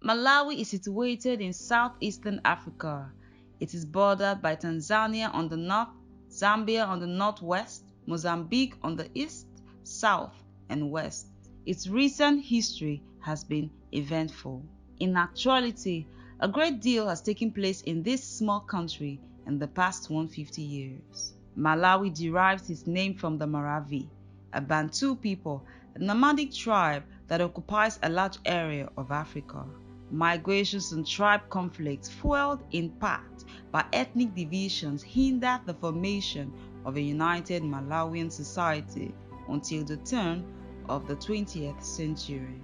Malawi is situated in southeastern Africa. It is bordered by Tanzania on the north, Zambia on the northwest, Mozambique on the east, south, and west. Its recent history has been eventful. In actuality, a great deal has taken place in this small country in the past 150 years. Malawi derives its name from the Maravi, a Bantu people, a nomadic tribe that occupies a large area of Africa. Migrations and tribe conflicts, fueled in part by ethnic divisions, hindered the formation of a united Malawian society until the turn of the 20th century.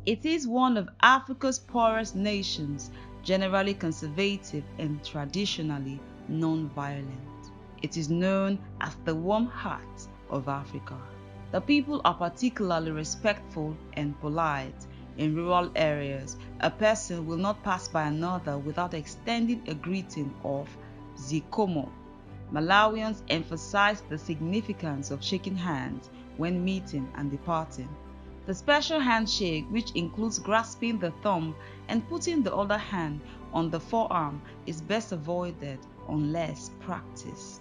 It is one of Africa's poorest nations, generally conservative and traditionally non-violent. It is known as the warm heart of Africa. The people are particularly respectful and polite. In rural areas, a person will not pass by another without extending a greeting of Zikomo. Malawians emphasize the significance of shaking hands when meeting and departing. The special handshake, which includes grasping the thumb and putting the other hand on the forearm, is best avoided unless practiced.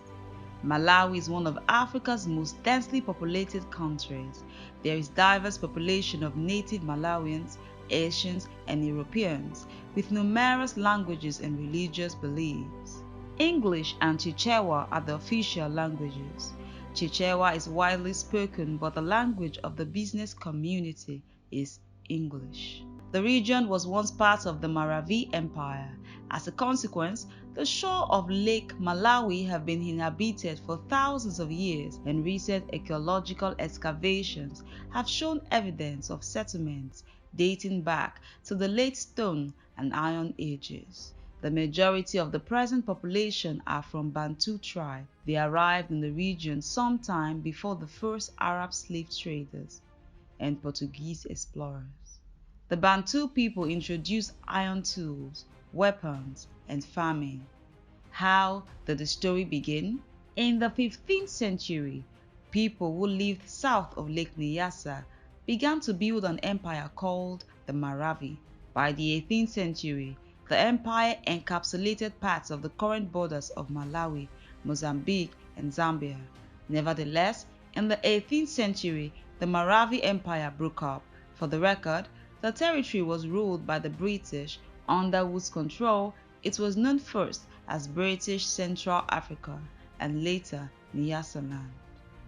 Malawi is one of Africa's most densely populated countries. There is diverse population of native Malawians, Asians, and Europeans, with numerous languages and religious beliefs. English and Chichewa are the official languages. Chichewa is widely spoken, but the language of the business community is English. The region was once part of the Maravi Empire. As a consequence, the shore of Lake Malawi have been inhabited for thousands of years, and recent archaeological excavations have shown evidence of settlements dating back to the late Stone and Iron Ages. The majority of the present population are from Bantu tribe. They arrived in the region sometime before the first Arab slave traders and Portuguese explorers. The Bantu people introduced iron tools, weapons, and farming. How did the story begin? In the 15th century, people who lived south of Lake Nyasa began to build an empire called the Maravi. By the 18th century, the empire encapsulated parts of the current borders of Malawi, Mozambique, and Zambia. Nevertheless, in the 18th century, the Maravi Empire broke up. For the record, the territory was ruled by the British, under whose control it was known first as British Central Africa and later Nyasaland.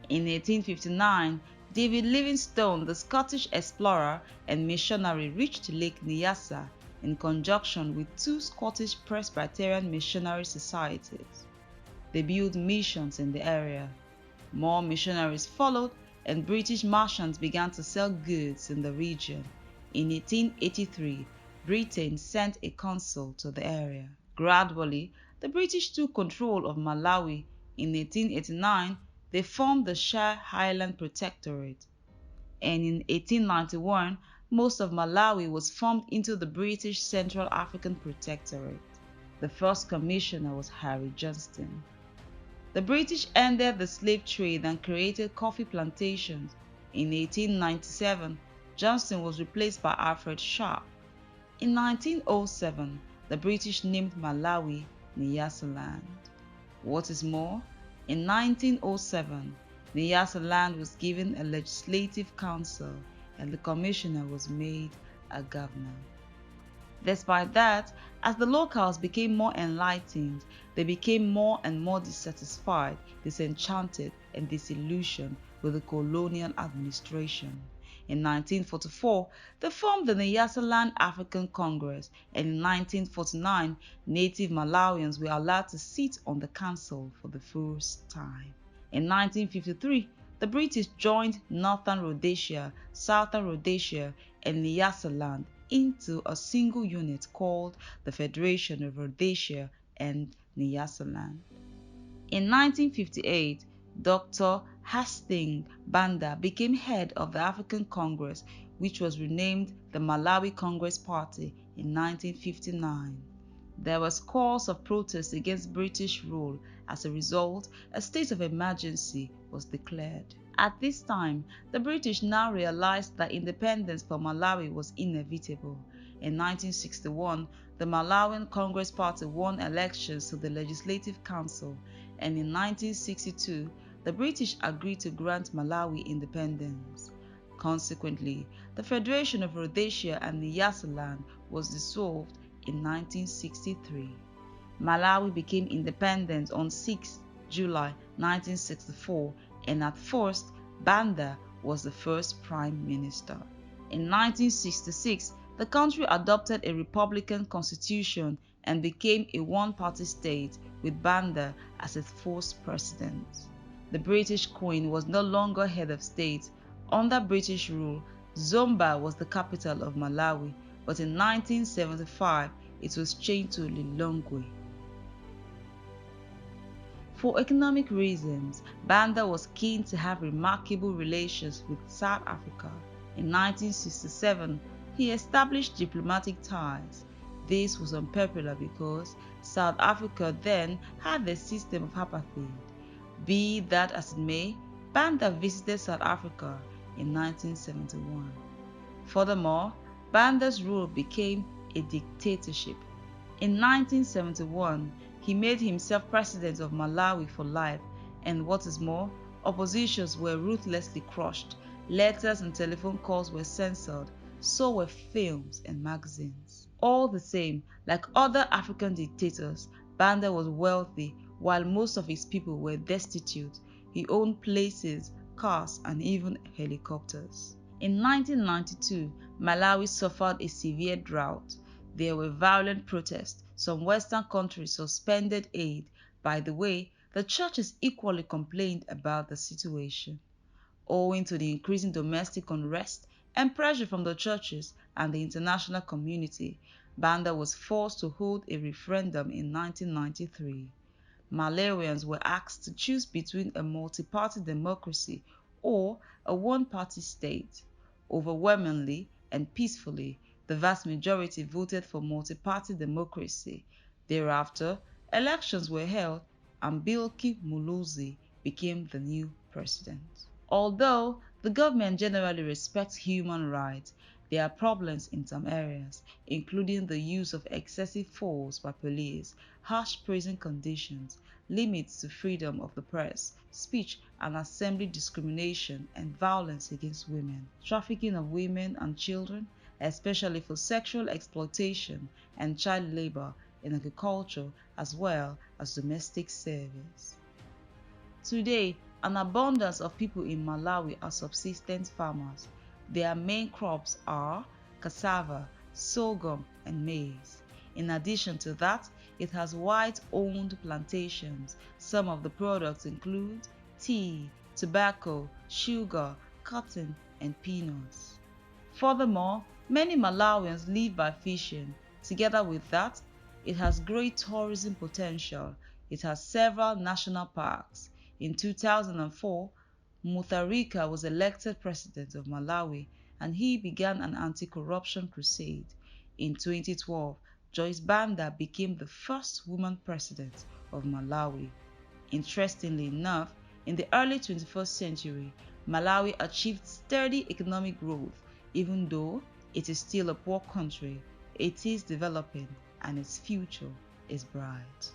In 1859, David Livingstone, the Scottish explorer and missionary, reached Lake Nyasa in conjunction with two Scottish Presbyterian missionary societies. They built missions in the area. More missionaries followed, and British merchants began to sell goods in the region. In 1883, Britain sent a consul to the area. Gradually, the British took control of Malawi. In 1889, they formed the Shire Highland Protectorate, and in 1891, most of Malawi was formed into the British Central African Protectorate. The first commissioner was Harry Johnston. The British ended the slave trade and created coffee plantations. In 1897, Johnston was replaced by Alfred Sharp. In 1907, the British named Malawi Nyasaland. What is more, in 1907, Nyasaland was given a legislative council and the commissioner was made a governor. Despite that, as the locals became more enlightened, they became more and more dissatisfied, disenchanted, and disillusioned with the colonial administration. In 1944, they formed the Nyasaland African Congress, and in 1949, native Malawians were allowed to sit on the council for the first time. In 1953, the British joined Northern Rhodesia, Southern Rhodesia, and Nyasaland into a single unit called the Federation of Rhodesia and Nyasaland. In 1958, Dr. Hastings Banda became head of the African Congress, which was renamed the Malawi Congress Party in 1959. There was cause of protest against British rule. As a result, a state of emergency was declared. At this time, the British now realized that independence for Malawi was inevitable. In 1961, the Malawian Congress Party won elections to the Legislative Council, and in 1962, the British agreed to grant Malawi independence. Consequently, the Federation of Rhodesia and Nyasaland was dissolved in 1963. Malawi became independent on 6 July 1964, and at first, Banda was the first prime minister. In 1966, the country adopted a republican constitution and became a one-party state with Banda as its first president. The British Queen was no longer head of state. Under British rule, Zomba was the capital of Malawi, but in 1975, it was changed to Lilongwe. For economic reasons, Banda was keen to have remarkable relations with South Africa. In 1967, he established diplomatic ties. This was unpopular because South Africa then had a system of apartheid. Be that as it may, Banda visited South Africa in 1971. Furthermore, Banda's rule became a dictatorship. In 1971, he made himself president of Malawi for life, and what is more, oppositions were ruthlessly crushed, letters and telephone calls were censored, so were films and magazines. All the same, like other African dictators, Banda was wealthy while most of his people were destitute. He owned places, cars, and even helicopters. In 1992, Malawi suffered a severe drought. There were violent protests. Some Western countries suspended aid. By the way, the churches equally complained about the situation. Owing to the increasing domestic unrest and pressure from the churches and the international community, Banda was forced to hold a referendum in 1993. Malawians were asked to choose between a multi-party democracy or a one-party state. Overwhelmingly and peacefully, the vast majority voted for multi-party democracy. Thereafter, elections were held and Bilki Muluzi became the new president. Although the government generally respects human rights, there are problems in some areas, including the use of excessive force by police, harsh prison conditions, limits to freedom of the press, speech and assembly discrimination, and violence against women, trafficking of women and children, especially for sexual exploitation, and child labor in agriculture as well as domestic service. Today, an abundance of people in Malawi are subsistence farmers. Their main crops are cassava, sorghum, and maize. In addition to that, it has white-owned plantations. Some of the products include tea, tobacco, sugar, cotton, and peanuts. Furthermore, many Malawians live by fishing. Together with that, it has great tourism potential. It has several national parks. In 2004, Mutharika was elected president of Malawi and he began an anti-corruption crusade. In 2012, Joyce Banda became the first woman president of Malawi. Interestingly enough, in the early 21st century, Malawi achieved steady economic growth. Even though it is still a poor country, it is developing and its future is bright.